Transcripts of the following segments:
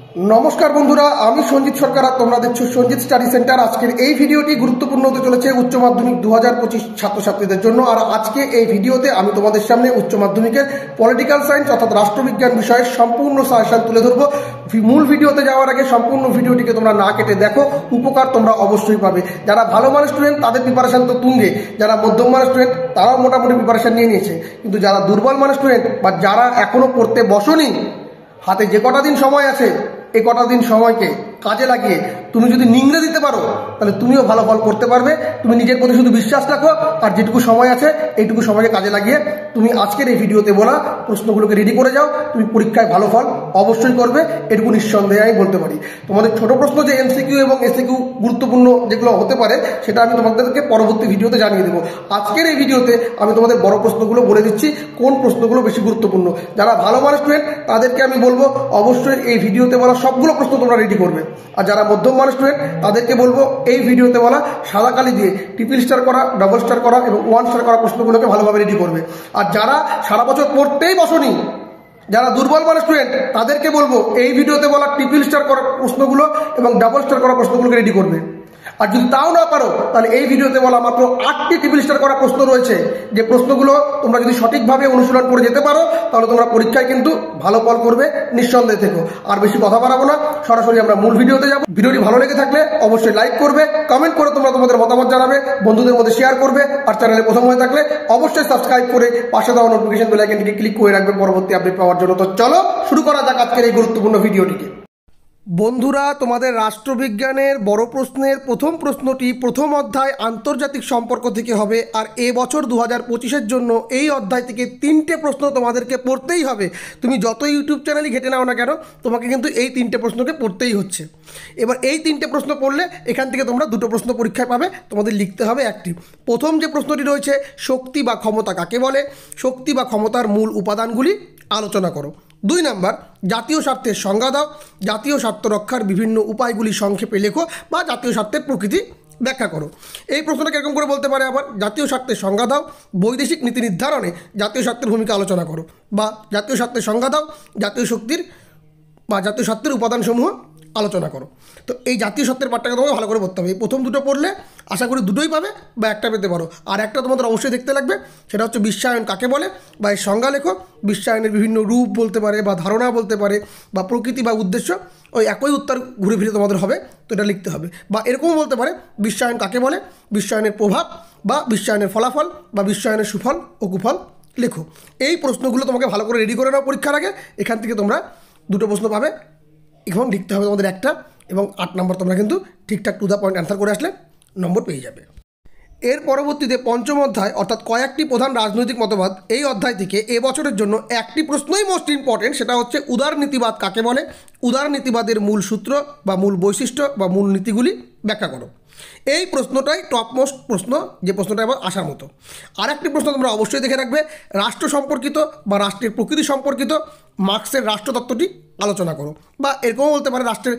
नमस्कार बंधुरा आमी सञ्जित सरकार और तोमरा देखछो सञ्जित स्टाडी सेंटर। आजकेर এই ভিডিওটি গুরুত্বপূর্ণ হতে চলেছে উচ্চ মাধ্যমিক 2025 ছাত্রছাত্রীদের জন্য। আর আজকে এই ভিডিওতে আমি তোমাদের সামনে উচ্চ মাধ্যমিকের পলিটিক্যাল সায়েন্স অর্থাৎ রাষ্ট্রবিজ্ঞান বিষয়ের সম্পূর্ণ সাজেশন তুলে ধরব। মূল ভিডিওতে যাওয়ার আগে সম্পূর্ণ ভিডিওটিকে তোমরা না কেটে দেখো, উপকার তোমরা অবশ্যই পাবে। যারা ভালো মানের স্টুডেন্ট তাদের প্রিপারেশন তো তুঙ্গে, যারা মধ্যম মানের স্টুডেন্ট তারাও মোটামুটি প্রিপারেশন নিয়ে নিয়েছে, কিন্তু যারা দুর্বল মানের স্টুডেন্ট বা যারা এখনো পড়তে বসোনি, হাতে যে কটা দিন সময় আছে এই কটা দিন সময়কে কাজে লাগিয়ে তুমি যদি নিংড়ে দিতে পারো তাহলে তুমিও ভালো ফল করতে পারবে। তুমি নিজের প্রতি শুধু বিশ্বাস রাখো, আর যেটুকু সময় আছে এইটুকু সময়কে কাজে লাগিয়ে তুমি আজকের এই ভিডিওতে বলা প্রশ্নগুলোকে রেডি করে যাও, তুমি পরীক্ষায় ভালো ফল অবশ্যই করবে, এটুকু নিঃসন্দেহে আমি বলতে পারি। তোমাদের ছোট প্রশ্ন যে এমসিকিউ এবং এসিকিউ গুরুত্বপূর্ণ যেগুলো হতে পারে সেটা আমি তোমাদেরকে পরবর্তী ভিডিওতে জানিয়ে দেবো। আজকের এই ভিডিওতে আমি তোমাদের বড় প্রশ্নগুলো বলে দিচ্ছি কোন প্রশ্নগুলো বেশি গুরুত্বপূর্ণ। যারা ভালো মানের স্টুডেন্ট তাদেরকে আমি বলবো অবশ্যই এই ভিডিওতে বলা সবগুলো প্রশ্ন তোমরা রেডি করবে। আর যারা মধ্যম মানের স্টুডেন্ট তাদেরকে বলবো এই ভিডিওতে বলা সাদা কালি দিয়ে ট্রিপল স্টার করা, ডাবল স্টার করা এবং ওয়ান স্টার করা প্রশ্নগুলোকে ভালোভাবে রেডি করবে। আর যারা সারা বছর পড়তেই বসনি, যারা দুর্বল মানের স্টুডেন্ট তাদেরকে বলবো এই ভিডিওতে বলা ট্রিপল স্টার করা প্রশ্নগুলো এবং ডাবল স্টার করা প্রশ্নগুলোকে রেডি করবে। আর যদি তাও না পারো তাহলে এই ভিডিওতে বলা মাত্র 8টি ট্রিপল স্টার করা প্রশ্ন রয়েছে, যে প্রশ্নগুলো তোমরা যদি সঠিকভাবে অনুশীলন করে যেতে পারো তাহলে তোমরা পরীক্ষায় কিন্তু ভালো ফল করবে, নিঃসন্দেহে থেকো। আর বেশি কথা বাড়াবো না, সরাসরি আমরা মূল ভিডিওতে যাব। ভিডিওটি ভালো লেগে থাকলে অবশ্যই লাইক করবে, কমেন্ট করে তোমরা তোমাদের মতামত জানাবে, বন্ধুদের মধ্যে শেয়ার করবে। আর চ্যানেলে প্রথম হয়ে থাকলে অবশ্যই সাবস্ক্রাইব করে পাশে দেওয়া নোটিফিকেশন বেল আইকনটিকে ক্লিক করে রাখবে পরবর্তী আপডেট পাওয়ার জন্য। তো চলো শুরু করা যাক আজকের এই গুরুত্বপূর্ণ ভিডিওটিকে। বন্ধুরা, তোমাদের রাষ্ট্রবিজ্ঞানের বড় প্রশ্নের প্রথম প্রশ্নটি প্রথম অধ্যায় আন্তর্জাতিক সম্পর্ক থেকে হবে। আর এবছর 2025-এর জন্য এই অধ্যায় থেকে 3টে প্রশ্ন তোমাদেরকে পড়তেই হবে। তুমি যত ইউটিউব চ্যানেলই ঘেটে নাও না কেন, তোমাকে কিন্তু এই 3টে প্রশ্নকে পড়তেই হচ্ছে। এবার এই 3টে প্রশ্ন পড়লে এখান থেকে তোমরা 2টো প্রশ্ন পরীক্ষায় পাবে, তোমাদের লিখতে হবে একটি। প্রথম যে প্রশ্নটি রয়েছে, শক্তি বা ক্ষমতা কাকে বলে? শক্তি বা ক্ষমতার মূল উপাদানগুলি আলোচনা করো। 2 নাম্বার, জাতীয় স্বার্থের সংজ্ঞা দাও। জাতীয় স্বার্থ রক্ষার বিভিন্ন উপায়গুলি সংক্ষেপে লেখো বা জাতীয় স্বার্থের প্রকৃতি ব্যাখ্যা করো। এই প্রশ্নটা কীরকম করে বলতে পারে আবার, জাতীয় স্বার্থের সংজ্ঞা দাও। বৈদেশিক নীতি নির্ধারণে জাতীয় স্বার্থের ভূমিকা আলোচনা করো, বা জাতীয় স্বার্থের সংজ্ঞা দাও, জাতীয় শক্তির বা জাতীয় স্বার্থের উপাদানসমূহ আলোচনা করো। তো এই জাতীয় স্বার্থের পাঠটাকে তোমাকে ভালো করে পড়তে হবে। এই প্রথম 2টো পড়লে আশা করি 2টোই পাবে বা একটা পেতে পারো। আর একটা তোমাদের অবশ্যই দেখতে লাগবে, সেটা হচ্ছে বিশ্বায়ন কাকে বলে বা এর সংজ্ঞা লেখো। বিশ্বায়নের বিভিন্ন রূপ বলতে পারে বা ধারণা বলতে পারে বা প্রকৃতি বা উদ্দেশ্য, ওই একই উত্তর ঘুরে ফিরে তোমাদের হবে, তো এটা লিখতে হবে। বা এরকমও বলতে পারে বিশ্বায়ন কাকে বলে, বিশ্বায়নের প্রভাব বা বিশ্বায়নের ফলাফল বা বিশ্বায়নের সুফল ও কুফল লেখো। এই প্রশ্নগুলো তোমাকে ভালো করে রেডি করে নাও পরীক্ষার আগে। এখান থেকে তোমরা 2টো প্রশ্ন পাবে, এখন লিখতে হবে তোমাদের একটা, এবং 8 নম্বর তোমরা কিন্তু ঠিকঠাক টু দ্য পয়েন্ট অ্যান্সার করে আসলে নম্বর পেয়ে যাবে। এর পরবর্তীতে পঞ্চম অধ্যায় অর্থাৎ কয়েকটি প্রধান রাজনৈতিক মতবাদ, এই অধ্যায় থেকে এবছরের জন্য একটি প্রশ্নই মোস্ট ইম্পর্টেন্ট, সেটা হচ্ছে উদারনীতিবাদ কাকে বলে? উদারনীতিবাদের মূল সূত্র বা মূল বৈশিষ্ট্য বা মূল নীতিগুলি ব্যাখ্যা করো। এই প্রশ্নটাই টপমোস্ট প্রশ্ন, যে প্রশ্নটা এবার আসার মতো। আর একটি প্রশ্ন তোমরা অবশ্যই দেখে রাখবে, রাষ্ট্র সম্পর্কিত বা রাষ্ট্রের প্রকৃতি সম্পর্কিত মার্ক্সের রাষ্ট্রতত্ত্বটি আলোচনা করো। বা এরকমও বলতে পারে রাষ্ট্রের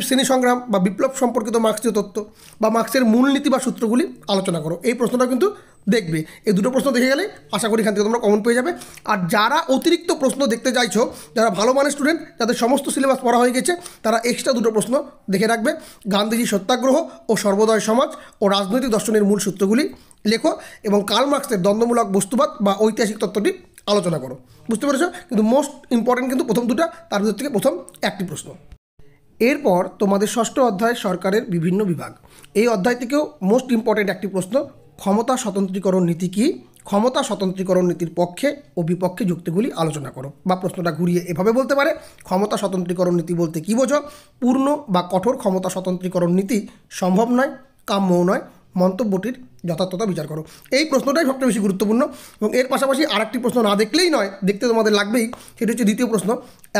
শ্রেণী সংগ্রাম বা বিপ্লব সম্পর্কিত মার্ক্সীয় তত্ত্ব বা মার্ক্সের মূলনীতি বা সূত্রগুলি আলোচনা করো। এই প্রশ্নটা কিন্তু দেখবে। এই 2টো প্রশ্ন দেখে গেলেই আশা করি এখান থেকে তোমরা কমন পেয়ে যাবে। আর যারা অতিরিক্ত প্রশ্ন দেখতে চাইছো, যারা ভালো মানের স্টুডেন্ট, যাদের সমস্ত সিলেবাস পড়া হয়ে গেছে, তারা এক্সট্রা 2টো প্রশ্ন দেখে রাখবে। গান্ধীজি সত্যাগ্রহ ও সর্বোদয় সমাজ ও রাজনৈতিক দর্শনের মূল সূত্রগুলি লেখো, এবং কার্ল মার্ক্সের দ্বন্দ্বমূলক বস্তুবাদ বা ঐতিহাসিক তত্ত্বটি আলোচনা করো। বুঝতে পেরেছো? কিন্তু মোস্ট ইম্পর্টেন্ট কিন্তু প্রথম 2টা, তার ভিতর থেকে প্রথম একটি প্রশ্ন। এরপর তোমাদের ষষ্ঠ অধ্যায় সরকারের বিভিন্ন বিভাগ, এই অধ্যায় থেকেও মোস্ট ইম্পর্টেন্ট একটি প্রশ্ন, ক্ষমতা স্বতন্ত্রীকরণ নীতি কী? ক্ষমতা স্বতন্ত্রীকরণ নীতির পক্ষে ও বিপক্ষে যুক্তিগুলি আলোচনা করো। বা প্রশ্নটা ঘুরিয়ে এভাবে বলতে পারে, ক্ষমতা স্বতন্ত্রীকরণ নীতি বলতে কী বোঝো? পূর্ণ বা কঠোর ক্ষমতা স্বতন্ত্রীকরণ নীতি সম্ভব নয়, কাম্যও নয়, মন্তব্যটির যথার্থতা বিচার করো। এই প্রশ্নটাই সবচেয়ে বেশি গুরুত্বপূর্ণ। এবং এর পাশাপাশি আরেকটি প্রশ্ন না দেখলেই নয়, দেখতে তোমাদের লাগবেই, সেটি হচ্ছে দ্বিতীয় প্রশ্ন,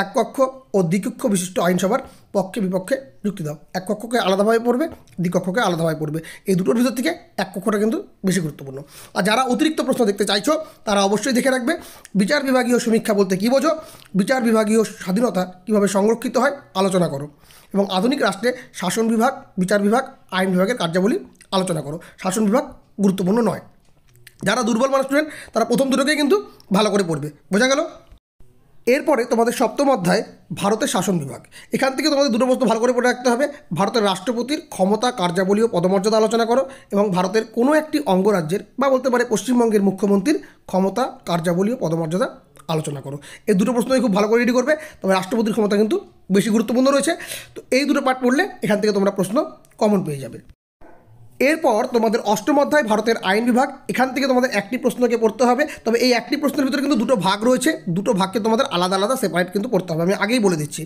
এক কক্ষ ও দ্বিকক্ষ বিশিষ্ট আইনসভার পক্ষে বিপক্ষে যুক্তি দাও। এক কক্ষকে আলাদাভাবে পড়বে, দ্বিকক্ষকে আলাদাভাবে পড়বে। এই দুটোর ভিতর থেকে এক কক্ষটা কিন্তু বেশি গুরুত্বপূর্ণ। আর যারা অতিরিক্ত প্রশ্ন দেখতে চাইছো তারা অবশ্যই দেখে রাখবে, বিচার বিভাগীয় সমীক্ষা বলতে কী বোঝো? বিচার বিভাগীয় স্বাধীনতা কীভাবে সংরক্ষিত হয় আলোচনা করো। এবং আধুনিক রাষ্ট্রে শাসন বিভাগ, বিচার বিভাগ, আইন বিভাগের কার্যাবলী আলোচনা করো। শাসন বিভাগ গুরুত্বপূর্ণ নয়। যারা দুর্বল মানের স্টুডেন্ট তারা প্রথম 2টোকেই কিন্তু ভালো করে পড়বে। বোঝা গেল? এরপরে তোমাদের সপ্তম অধ্যায় ভারতের শাসন বিভাগ। এখান থেকে তোমাদের দুটো প্রশ্ন ভালো করে পড়ে রাখতে হবে। ভারতের রাষ্ট্রপতির ক্ষমতা, কার্যাবলী ও পদমর্যাদা আলোচনা করো, এবং ভারতের কোনো একটি অঙ্গরাজ্যের বা বলতে পারে পশ্চিমবঙ্গের মুখ্যমন্ত্রীর ক্ষমতা, কার্যাবলী ও পদমর্যাদা আলোচনা করো। এই দুটো প্রশ্নই খুব ভালো করে রেডি করবে, তবে রাষ্ট্রপতির ক্ষমতা কিন্তু বেশি গুরুত্বপূর্ণ রয়েছে। তো এই দুটো পার্ট পড়লে এখান থেকে তোমরা প্রশ্ন কমন পেয়ে যাবে। এরপর তোমাদের অষ্টম অধ্যায় ভারতের আইন বিভাগ। এখান থেকে তোমাদের একটি প্রশ্নকে পড়তে হবে, তবে এই একটি প্রশ্নের ভিতরে কিন্তু দুটো ভাগ রয়েছে, দুটো ভাগকে তোমাদের আলাদা আলাদা সেপারেট কিন্তু পড়তে হবে। আমি আগেই বলে দিচ্ছি,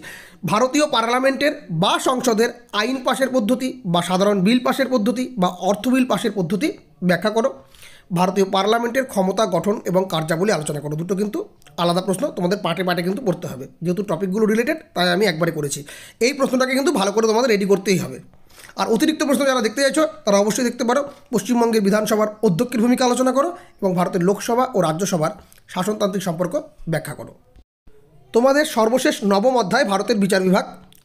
ভারতীয় পার্লামেন্টের বা সংসদের আইন পাশের পদ্ধতি বা সাধারণ বিল পাশের পদ্ধতি বা অর্থ বিল পাশের পদ্ধতি ব্যাখ্যা করো। ভারতীয় পার্লামেন্টের ক্ষমতা গঠন এবং কার্যাবলী আলোচনা করো। দুটো কিন্তু আলাদা প্রশ্ন, তোমাদের পার্টে পার্টে কিন্তু পড়তে হবে। যেহেতু টপিকগুলো রিলেটেড তাই আমি একবারে করেছি। এই প্রশ্নটাকে কিন্তু ভালো করে তোমাদের রেডি করতেই হবে। আর অতিরিক্ত প্রশ্ন যারা দেখতে চাইছো তারা অবশ্যই দেখতে পারো। পশ্চিমবঙ্গের বিধানসভার অধ্যক্ষের ভূমিকা আলোচনা করো এবং ভারতের লোকসভা ও রাজ্যসভার শাসনতান্ত্রিক সম্পর্ক ব্যাখ্যা করো। তোমাদের সর্বশেষ নবম অধ্যায় ভারতের বিচার বিভাগ।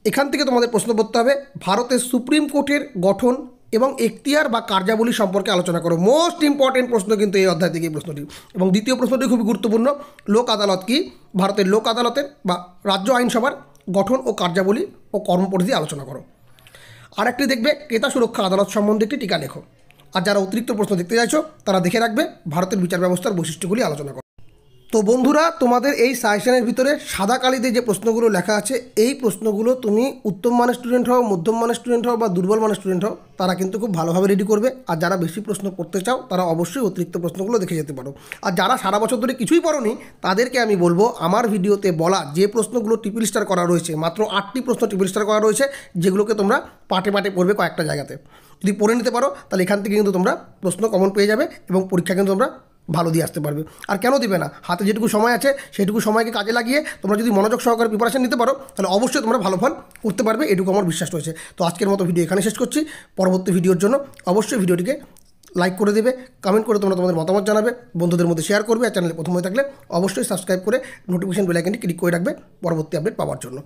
এখান থেকে তোমাদের প্রশ্ন পড়তে হবে ভারতের সুপ্রিম কোর্টের গঠন এবং এখতিয়ার বা কার্যাবলী সম্পর্কে আলোচনা করো। মোস্ট ইম্পর্টেন্ট প্রশ্ন কিন্তু এই অধ্যায় থেকে এই প্রশ্নটি। এবং দ্বিতীয় প্রশ্নটি খুবই গুরুত্বপূর্ণ, লোক আদালত কি, ভারতের লোক আদালতের বা রাজ্য আইনসভার গঠন ও কার্যাবলী ও কর্মপরিধি আলোচনা করো। আর একটি দেখবে ক্রেতা সুরক্ষা আদালত সম্বন্ধে একটি টিকা লেখো। আর যারা অতিরিক্ত প্রশ্ন দেখতে চাইছো তারা দেখে রাখবে ভারতের বিচার ব্যবস্থার বৈশিষ্ট্যগুলি আলোচনা করো। তো বন্ধুরা, তোমাদের এই সাজেশনের ভিতরে সাদা কালিতে যে প্রশ্নগুলো লেখা আছে, এই প্রশ্নগুলো তুমি উত্তম মানের স্টুডেন্ট হও, মধ্যম মানের স্টুডেন্ট হও বা দুর্বল মানের স্টুডেন্ট হও, তারা কিন্তু খুব ভালোভাবে রেডি করবে। আর যারা বেশি প্রশ্ন পড়তে চাও তারা অবশ্যই অতিরিক্ত প্রশ্নগুলো দেখে যেতে পারো। আর যারা সারা বছর ধরে কিছুই পড়োনি তাদেরকে আমি বলবো, আমার ভিডিওতে বলা যে প্রশ্নগুলো ট্রিপল স্টার করা রয়েছে, মাত্র 8টি প্রশ্ন ট্রিপল স্টার করা রয়েছে, যেগুলোকে তোমরা পাটে পাটে পড়বে কয়েকটা জায়গাতে। যদি পড়ে নিতে পারো তাহলে এখান থেকে কিন্তু তোমরা প্রশ্ন কমন পেয়ে যাবে এবং পরীক্ষা কিন্তু তোমরা ভালো দিয়ে আসতে পারবে। আর কেন দিবে না, হাতে যেটুকু সময় আছে সেটুকু সময়কে কাজে লাগিয়ে তোমরা যদি মনোযোগ সহকারে প্রিপারেশন নিতে পারো তাহলে অবশ্যই তোমরা ভালো ফল করতে পারবে, এটুকু আমার বিশ্বাস রয়েছে। তো আজকের মতো ভিডিও এখানে শেষ করছি। পরবর্তী ভিডিওর জন্য অবশ্যই ভিডিওটিকে লাইক করে দেবে, কমেন্ট করে তোমরা তোমাদের মতামত জানাবে, বন্ধুদের মধ্যে শেয়ার করবে। আর চ্যানেলে প্রথম হয়ে থাকলে অবশ্যই সাবস্ক্রাইব করে নোটিফিকেশন বেল আইকনটি ক্লিক করে রাখবে পরবর্তী আপডেট পাওয়ার জন্য।